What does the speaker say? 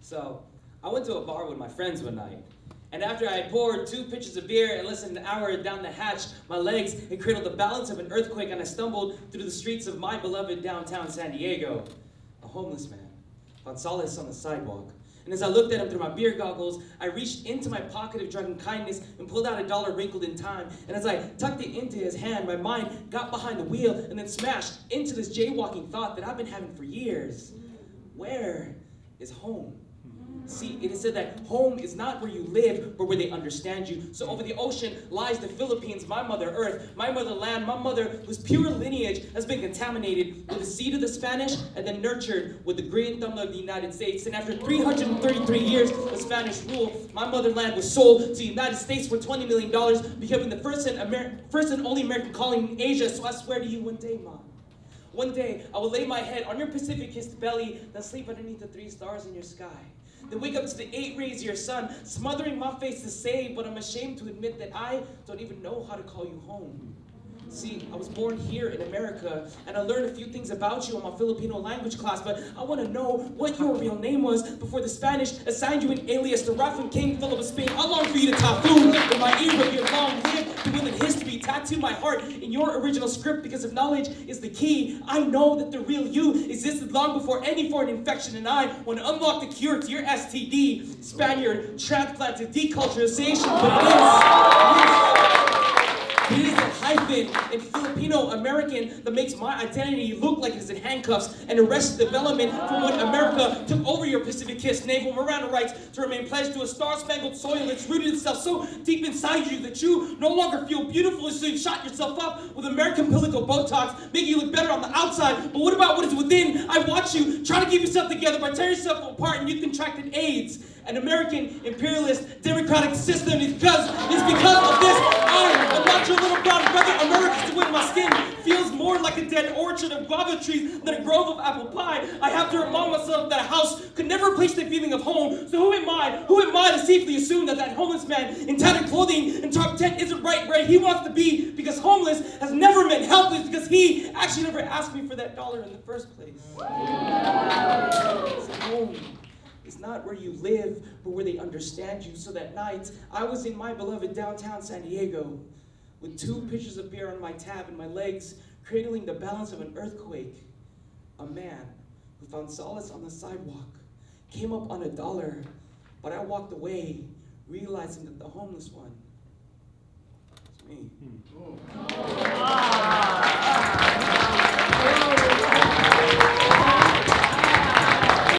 So, I went to a bar with my friends one night. And after I had poured 2 pitchers of beer and less than an hour down the hatch, my legs had cradled the balance of an earthquake and I stumbled through the streets of my beloved downtown San Diego. A homeless man found solace on the sidewalk. And as I looked at him through my beer goggles, I reached into my pocket of drunken kindness and pulled out $1 wrinkled in time. And as I tucked it into his hand, my mind got behind the wheel and then smashed into this jaywalking thought that I've been having for years. Where is home? See, it is said that home is not where you live, but where they understand you. So over the ocean lies the Philippines, my mother earth, my motherland, my mother whose pure lineage has been contaminated with the seed of the Spanish and then nurtured with the green thumb of the United States. And after 333 years of Spanish rule, my motherland was sold to the United States for $20 million, becoming the first and only American colony in Asia. So I swear to you, one day, Mom, one day I will lay my head on your Pacific-kissed belly, then sleep underneath the 3 stars in your sky. Then wake up to the 8 rays of your sun, smothering my face to say, but I'm ashamed to admit that I don't even know how to call you home. See, I was born here in America, and I learned a few things about you in my Filipino language class, but I want to know what your real name was before the Spanish assigned you an alias, the Raffin King Philip of Spain. I long for you to typhoon in my ear, but you're long lived to will in history. Tattoo my heart in your original script, because if knowledge is the key, I know that the real you existed long before any foreign infection, and I want to unlock the cure to your STD, Spaniard, transplanted, deculturization, but it is a hyphen in Filipino-American that makes my identity look like it's in handcuffs and arrested development from when America took over your Pacific-kissed navel. Miranda writes to remain pledged to a star-spangled soil that's rooted itself so deep inside you that you no longer feel beautiful, so you've shot yourself up with American Pilico Botox, making you look better on the outside. But what about what is within? I watch you try to keep yourself together by tearing yourself apart, and you contracted AIDS. An American imperialist democratic system is because of this. I am not your little brown brother. America's the way my skin feels more like a dead orchard of guava trees than a grove of apple pie. I have to remind myself that a house could never replace the feeling of home. So who am I? Who am I to safely assume that homeless man in tattered clothing and top 10 isn't right where he wants to be? Because homeless has never meant helpless, because he actually never asked me for that $1 in the first place. It's home. It's not where you live, but where they understand you. So that night, I was in my beloved downtown San Diego with 2 pitchers of beer on my tab and my legs cradling the balance of an earthquake. A man who found solace on the sidewalk came up on $1, but I walked away, realizing that the homeless one was me.